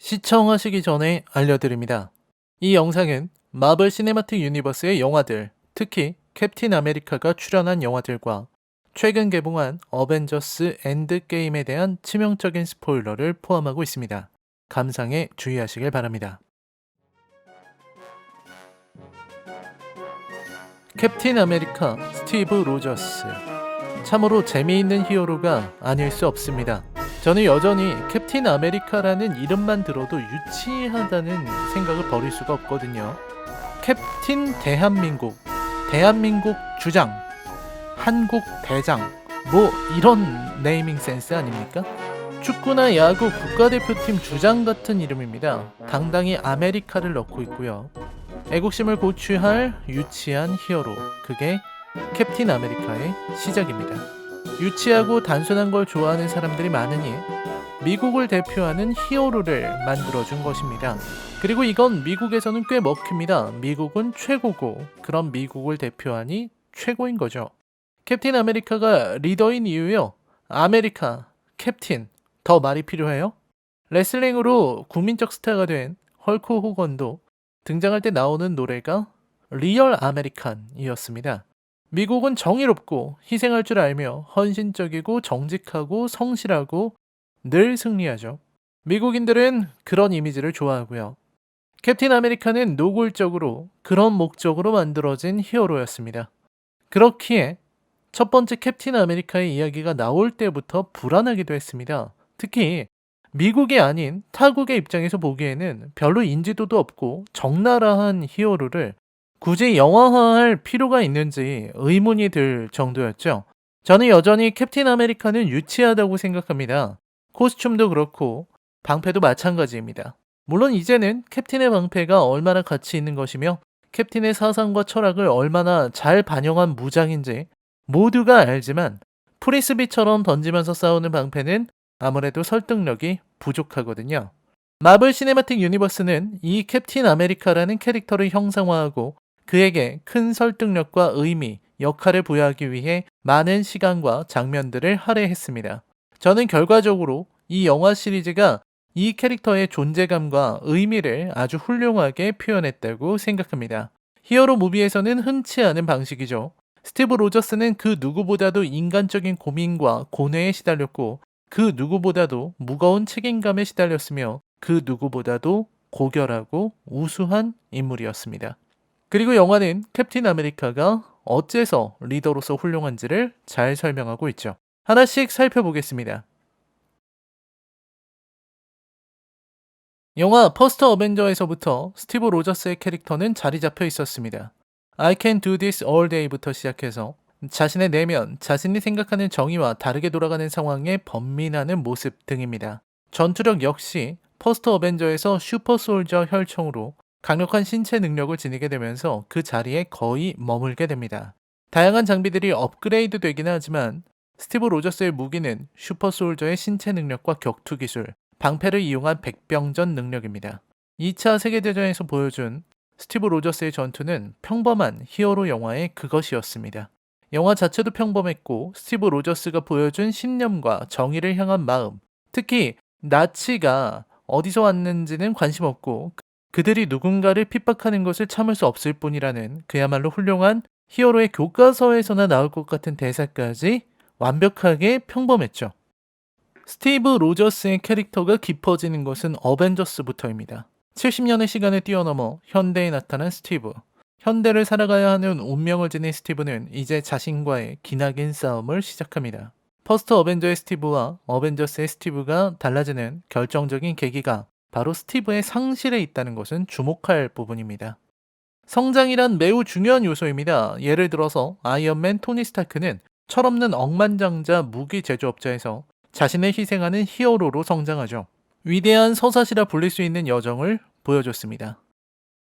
시청하시기 전에 알려드립니다. 이 영상은 마블 시네마틱 유니버스의 영화들, 특히 캡틴 아메리카가 출연한 영화들과 최근 개봉한 어벤져스 엔드게임에 대한 치명적인 스포일러를 포함하고 있습니다. 감상에 주의하시길 바랍니다. 캡틴 아메리카 스티브 로저스. 참으로 재미있는 히어로가 아닐 수 없습니다. 저는 여전히 캡틴 아메리카라는 이름만 들어도 유치하다는 생각을 버릴 수가 없거든요. 캡틴 대한민국, 대한민국 주장, 한국 대장, 뭐 이런 네이밍 센스 아닙니까? 축구나 야구 국가대표팀 주장 같은 이름입니다. 당당히 아메리카를 넣고 있고요. 애국심을 고취할 유치한 히어로, 그게 캡틴 아메리카의 시작입니다. 유치하고 단순한 걸 좋아하는 사람들이 많으니 미국을 대표하는 히어로를 만들어준 것입니다. 그리고 이건 미국에서는 꽤 먹힙니다. 미국은 최고고, 그런 미국을 대표하니 최고인 거죠. 캡틴 아메리카가 리더인 이유요. 아메리카, 캡틴, 더 말이 필요해요? 레슬링으로 국민적 스타가 된 헐크 호건도 등장할 때 나오는 노래가 리얼 아메리칸이었습니다. 미국은 정의롭고 희생할 줄 알며 헌신적이고 정직하고 성실하고 늘 승리하죠. 미국인들은 그런 이미지를 좋아하고요. 캡틴 아메리카는 노골적으로 그런 목적으로 만들어진 히어로였습니다. 그렇기에 첫 번째 캡틴 아메리카의 이야기가 나올 때부터 불안하기도 했습니다. 특히 미국이 아닌 타국의 입장에서 보기에는 별로 인지도도 없고 적나라한 히어로를 굳이 영화화할 필요가 있는지 의문이 들 정도였죠. 저는 여전히 캡틴 아메리카는 유치하다고 생각합니다. 코스튬도 그렇고 방패도 마찬가지입니다. 물론 이제는 캡틴의 방패가 얼마나 가치 있는 것이며 캡틴의 사상과 철학을 얼마나 잘 반영한 무장인지 모두가 알지만 프리스비처럼 던지면서 싸우는 방패는 아무래도 설득력이 부족하거든요. 마블 시네마틱 유니버스는 이 캡틴 아메리카라는 캐릭터를 형상화하고 그에게 큰 설득력과 의미, 역할을 부여하기 위해 많은 시간과 장면들을 할애했습니다. 저는 결과적으로 이 영화 시리즈가 이 캐릭터의 존재감과 의미를 아주 훌륭하게 표현했다고 생각합니다. 히어로 무비에서는 흔치 않은 방식이죠. 스티브 로저스는 그 누구보다도 인간적인 고민과 고뇌에 시달렸고 그 누구보다도 무거운 책임감에 시달렸으며 그 누구보다도 고결하고 우수한 인물이었습니다. 그리고 영화는 캡틴 아메리카가 어째서 리더로서 훌륭한지를 잘 설명하고 있죠. 하나씩 살펴보겠습니다. 영화 퍼스트 어벤져에서부터 스티브 로저스의 캐릭터는 자리 잡혀 있었습니다. I can do this all day부터 시작해서 자신의 내면, 자신이 생각하는 정의와 다르게 돌아가는 상황에 번민하는 모습 등입니다. 전투력 역시 퍼스트 어벤져에서 슈퍼 솔저 혈청으로 강력한 신체 능력을 지니게 되면서 그 자리에 거의 머물게 됩니다. 다양한 장비들이 업그레이드 되긴 하지만 스티브 로저스의 무기는 슈퍼 솔저의 신체 능력과 격투 기술, 방패를 이용한 백병전 능력입니다. 2차 세계대전에서 보여준 스티브 로저스의 전투는 평범한 히어로 영화의 그것이었습니다. 영화 자체도 평범했고 스티브 로저스가 보여준 신념과 정의를 향한 마음, 특히 나치가 어디서 왔는지는 관심 없고 그들이 누군가를 핍박하는 것을 참을 수 없을 뿐이라는 그야말로 훌륭한 히어로의 교과서에서나 나올 것 같은 대사까지 완벽하게 평범했죠. 스티브 로저스의 캐릭터가 깊어지는 것은 어벤져스부터입니다. 70년의 시간을 뛰어넘어 현대에 나타난 스티브. 현대를 살아가야 하는 운명을 지닌 스티브는 이제 자신과의 기나긴 싸움을 시작합니다. 퍼스트 어벤져의 스티브와 어벤져스의 스티브가 달라지는 결정적인 계기가 바로 스티브의 상실에 있다는 것은 주목할 부분입니다. 성장이란 매우 중요한 요소입니다. 예를 들어서 아이언맨 토니 스타크는 철없는 억만장자 무기 제조업자에서 자신을 희생하는 히어로로 성장하죠. 위대한 서사시라 불릴 수 있는 여정을 보여줬습니다.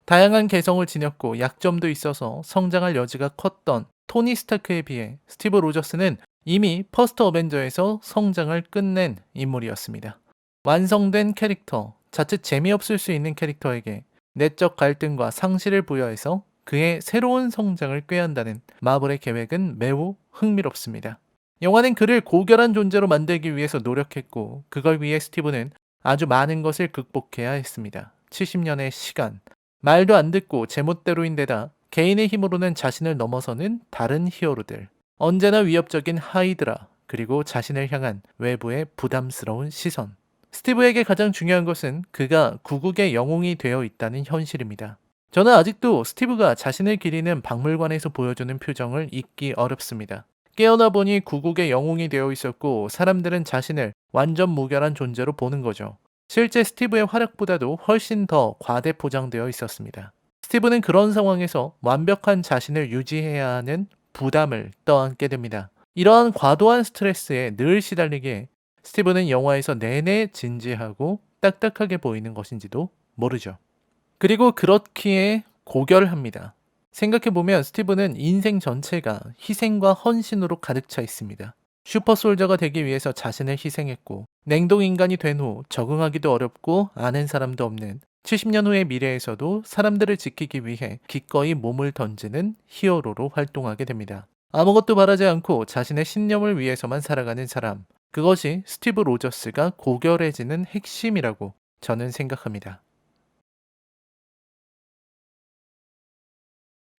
다양한 개성을 지녔고 약점도 있어서 성장할 여지가 컸던 토니 스타크에 비해 스티브 로저스는 이미 퍼스트 어벤져에서 성장을 끝낸 인물이었습니다. 완성된 캐릭터, 자칫 재미없을 수 있는 캐릭터에게 내적 갈등과 상실을 부여해서 그의 새로운 성장을 꾀한다는 마블의 계획은 매우 흥미롭습니다. 영화는 그를 고결한 존재로 만들기 위해서 노력했고 그걸 위해 스티브는 아주 많은 것을 극복해야 했습니다. 70년의 시간. 말도 안 듣고 제멋대로인데다 개인의 힘으로는 자신을 넘어서는 다른 히어로들. 언제나 위협적인 하이드라, 그리고 자신을 향한 외부의 부담스러운 시선. 스티브에게 가장 중요한 것은 그가 구국의 영웅이 되어 있다는 현실입니다. 저는 아직도 스티브가 자신을 기리는 박물관에서 보여주는 표정을 잊기 어렵습니다. 깨어나 보니 구국의 영웅이 되어 있었고 사람들은 자신을 완전 무결한 존재로 보는 거죠. 실제 스티브의 활약보다도 훨씬 더 과대 포장되어 있었습니다. 스티브는 그런 상황에서 완벽한 자신을 유지해야 하는 부담을 떠안게 됩니다. 이러한 과도한 스트레스에 늘 시달리기에 스티브는 영화에서 내내 진지하고 딱딱하게 보이는 것인지도 모르죠. 그리고 그렇기에 고결합니다. 생각해보면 스티브는 인생 전체가 희생과 헌신으로 가득 차 있습니다. 슈퍼솔저가 되기 위해서 자신을 희생했고 냉동인간이 된 후 적응하기도 어렵고 아는 사람도 없는 70년 후의 미래에서도 사람들을 지키기 위해 기꺼이 몸을 던지는 히어로로 활동하게 됩니다. 아무것도 바라지 않고 자신의 신념을 위해서만 살아가는 사람. 그것이 스티브 로저스가 고결해지는 핵심이라고 저는 생각합니다.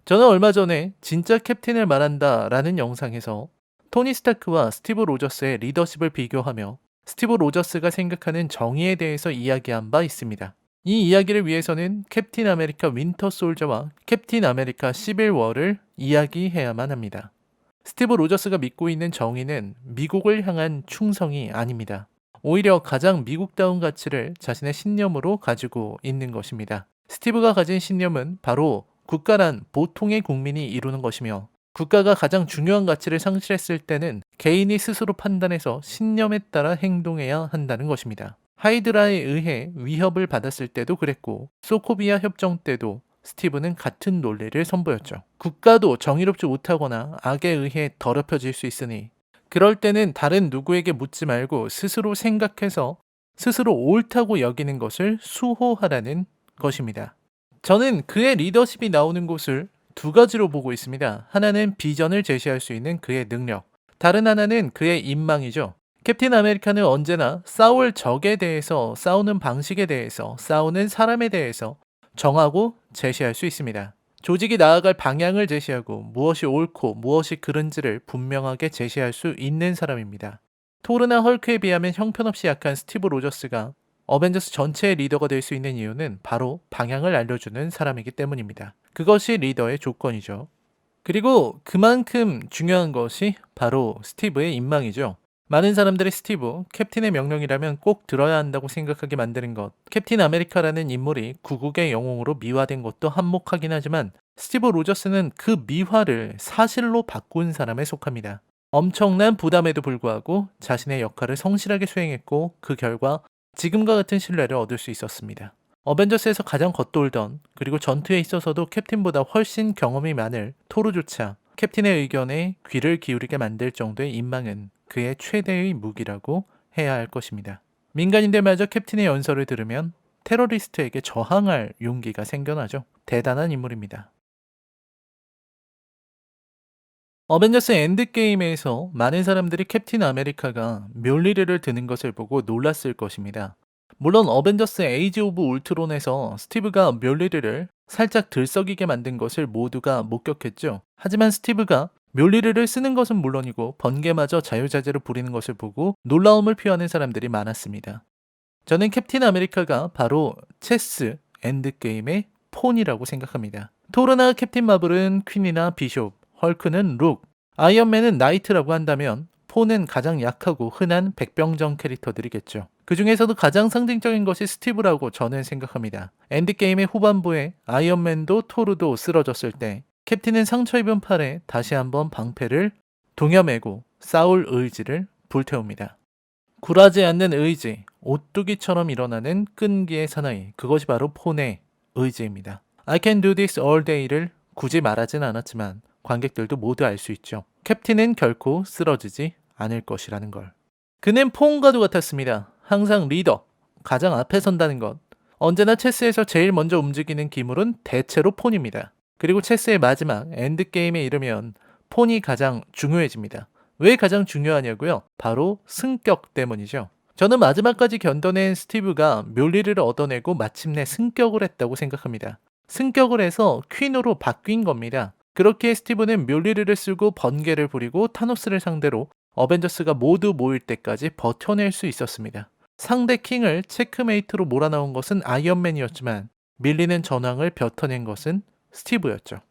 저는 얼마 전에 진짜 캡틴을 말한다 라는 영상에서 토니 스타크와 스티브 로저스의 리더십을 비교하며 스티브 로저스가 생각하는 정의에 대해서 이야기한 바 있습니다. 이 이야기를 위해서는 캡틴 아메리카 윈터 솔저와 캡틴 아메리카 시빌 워를 이야기해야만 합니다. 스티브 로저스가 믿고 있는 정의는 미국을 향한 충성이 아닙니다. 오히려 가장 미국다운 가치를 자신의 신념으로 가지고 있는 것입니다. 스티브가 가진 신념은 바로 국가란 보통의 국민이 이루는 것이며 국가가 가장 중요한 가치를 상실했을 때는 개인이 스스로 판단해서 신념에 따라 행동해야 한다는 것입니다. 하이드라에 의해 위협을 받았을 때도 그랬고 소코비아 협정 때도 스티브는 같은 논리를 선보였죠. 국가도 정의롭지 못하거나 악에 의해 더럽혀질 수 있으니 그럴 때는 다른 누구에게 묻지 말고 스스로 생각해서 스스로 옳다고 여기는 것을 수호하라는 것입니다. 저는 그의 리더십이 나오는 곳을 두 가지로 보고 있습니다. 하나는 비전을 제시할 수 있는 그의 능력, 다른 하나는 그의 인망이죠. 캡틴 아메리카는 언제나 싸울 적에 대해서, 싸우는 방식에 대해서, 싸우는 사람에 대해서 정하고 제시할 수 있습니다. 조직이 나아갈 방향을 제시하고 무엇이 옳고 무엇이 그른지를 분명하게 제시할 수 있는 사람입니다. 토르나 헐크에 비하면 형편없이 약한 스티브 로저스가 어벤져스 전체의 리더가 될 수 있는 이유는 바로 방향을 알려주는 사람이기 때문입니다. 그것이 리더의 조건이죠. 그리고 그만큼 중요한 것이 바로 스티브의 인망이죠. 많은 사람들이 스티브, 캡틴의 명령이라면 꼭 들어야 한다고 생각하게 만드는 것. 캡틴 아메리카라는 인물이 구국의 영웅으로 미화된 것도 한몫하긴 하지만 스티브 로저스는 그 미화를 사실로 바꾼 사람에 속합니다. 엄청난 부담에도 불구하고 자신의 역할을 성실하게 수행했고 그 결과 지금과 같은 신뢰를 얻을 수 있었습니다. 어벤져스에서 가장 겉돌던 그리고 전투에 있어서도 캡틴보다 훨씬 경험이 많을 토르조차 캡틴의 의견에 귀를 기울이게 만들 정도의 인망은 그의 최대의 무기라고 해야 할 것입니다. 민간인들마저 캡틴의 연설을 들으면 테러리스트에게 저항할 용기가 생겨나죠. 대단한 인물입니다. 어벤져스 엔드게임에서 많은 사람들이 캡틴 아메리카가 묠리르를 드는 것을 보고 놀랐을 것입니다. 물론 어벤져스 에이지 오브 울트론에서 스티브가 묠리르를 살짝 들썩이게 만든 것을 모두가 목격했죠. 하지만 스티브가 묠리르를 쓰는 것은 물론이고 번개마저 자유자재로 부리는 것을 보고 놀라움을 표하는 사람들이 많았습니다. 저는 캡틴 아메리카가 바로 체스 엔드게임의 폰이라고 생각합니다. 토르나 캡틴 마블은 퀸이나 비숍, 헐크는 룩, 아이언맨은 나이트라고 한다면 폰은 가장 약하고 흔한 백병정 캐릭터들이겠죠. 그 중에서도 가장 상징적인 것이 스티브라고 저는 생각합니다. 엔드게임의 후반부에 아이언맨도 토르도 쓰러졌을 때 캡틴은 상처 입은 팔에 다시 한번 방패를 동여매고 싸울 의지를 불태웁니다. 굴하지 않는 의지, 오뚜기처럼 일어나는 끈기의 사나이, 그것이 바로 폰의 의지입니다. I can do this all day를 굳이 말하진 않았지만 관객들도 모두 알 수 있죠. 캡틴은 결코 쓰러지지 않을 것이라는 걸. 그는 폰과도 같았습니다. 항상 리더, 가장 앞에 선다는 것. 언제나 체스에서 제일 먼저 움직이는 기물은 대체로 폰입니다. 그리고 체스의 마지막 엔드게임에 이르면 폰이 가장 중요해집니다. 왜 가장 중요하냐고요? 바로 승격 때문이죠. 저는 마지막까지 견뎌낸 스티브가 묘리를 얻어내고 마침내 승격을 했다고 생각합니다. 승격을 해서 퀸으로 바뀐 겁니다. 그렇게 스티브는 묘리를 쓰고 번개를 부리고 타노스를 상대로 어벤져스가 모두 모일 때까지 버텨낼 수 있었습니다. 상대 킹을 체크메이트로 몰아넣은 것은 아이언맨이었지만 밀리는 전황을 벼터낸 것은 스티브였죠.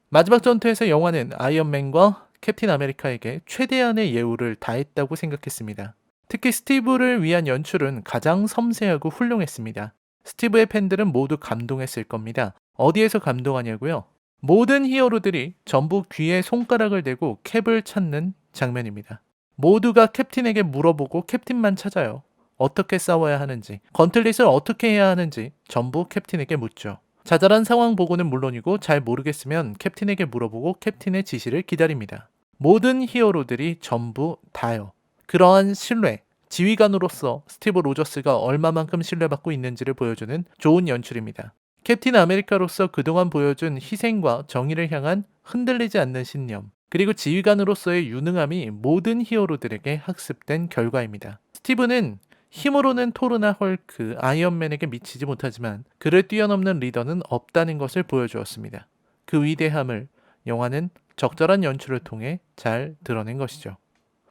마지막 전투에서 영화는 아이언맨과 캡틴 아메리카에게 최대한의 예우를 다했다고 생각했습니다. 특히 스티브를 위한 연출은 가장 섬세하고 훌륭했습니다. 스티브의 팬들은 모두 감동했을 겁니다. 어디에서 감동하냐고요? 모든 히어로들이 전부 귀에 손가락을 대고 캡을 찾는 장면입니다. 모두가 캡틴에게 물어보고 캡틴만 찾아요. 어떻게 싸워야 하는지, 건틀릿을 어떻게 해야 하는지 전부 캡틴에게 묻죠. 자잘한 상황 보고는 물론이고 잘 모르겠으면 캡틴에게 물어보고 캡틴의 지시를 기다립니다. 모든 히어로들이 전부 다요. 그러한 신뢰, 지휘관으로서 스티브 로저스가 얼마만큼 신뢰받고 있는지를 보여주는 좋은 연출입니다. 캡틴 아메리카로서 그동안 보여준 희생과 정의를 향한 흔들리지 않는 신념, 그리고 지휘관으로서의 유능함이 모든 히어로들에게 학습된 결과입니다. 스티브는 힘으로는 토르나 헐크, 아이언맨에게 미치지 못하지만 그를 뛰어넘는 리더는 없다는 것을 보여주었습니다. 그 위대함을 영화는 적절한 연출을 통해 잘 드러낸 것이죠.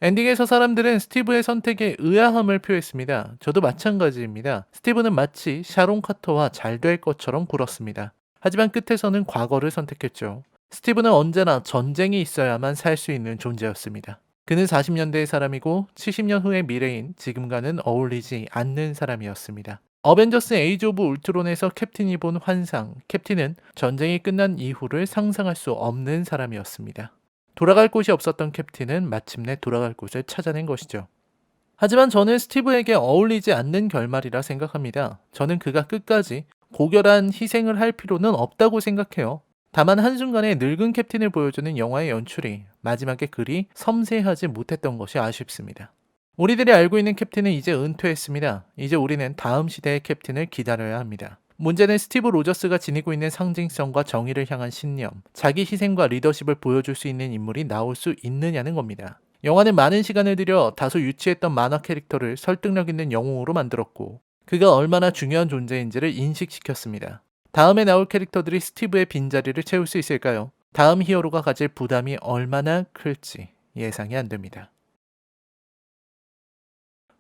엔딩에서 사람들은 스티브의 선택에 의아함을 표했습니다. 저도 마찬가지입니다. 스티브는 마치 샤론 카터와 잘 될 것처럼 굴었습니다. 하지만 끝에서는 과거를 선택했죠. 스티브는 언제나 전쟁이 있어야만 살 수 있는 존재였습니다. 그는 40년대의 사람이고 70년 후의 미래인 지금과는 어울리지 않는 사람이었습니다. 어벤져스 에이지 오브 울트론에서 캡틴이 본 환상, 캡틴은 전쟁이 끝난 이후를 상상할 수 없는 사람이었습니다. 돌아갈 곳이 없었던 캡틴은 마침내 돌아갈 곳을 찾아낸 것이죠. 하지만 저는 스티브에게 어울리지 않는 결말이라 생각합니다. 저는 그가 끝까지 고결한 희생을 할 필요는 없다고 생각해요. 다만 한순간에 늙은 캡틴을 보여주는 영화의 연출이 마지막에 그리 섬세하지 못했던 것이 아쉽습니다. 우리들이 알고 있는 캡틴은 이제 은퇴했습니다. 이제 우리는 다음 시대의 캡틴을 기다려야 합니다. 문제는 스티브 로저스가 지니고 있는 상징성과 정의를 향한 신념, 자기 희생과 리더십을 보여줄 수 있는 인물이 나올 수 있느냐는 겁니다. 영화는 많은 시간을 들여 다소 유치했던 만화 캐릭터를 설득력 있는 영웅으로 만들었고 그가 얼마나 중요한 존재인지를 인식시켰습니다. 다음에 나올 캐릭터들이 스티브의 빈자리를 채울 수 있을까요? 다음 히어로가 가질 부담이 얼마나 클지 예상이 안 됩니다.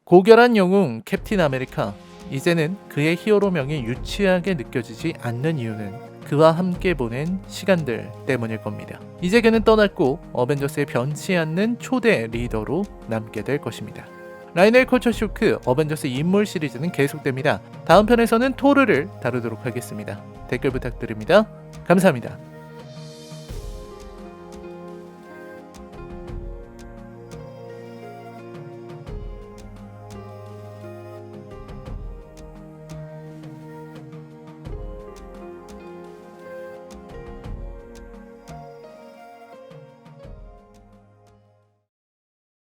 고결한 영웅 캡틴 아메리카. 이제는 그의 히어로명이 유치하게 느껴지지 않는 이유는 그와 함께 보낸 시간들 때문일 겁니다. 이제 그는 떠났고 어벤져스에 변치 않는 초대 리더로 남게 될 것입니다. 라이넬 컬처 쇼크 어벤져스 인물 시리즈는 계속됩니다. 다음 편에서는 토르를 다루도록 하겠습니다. 댓글 부탁드립니다. 감사합니다.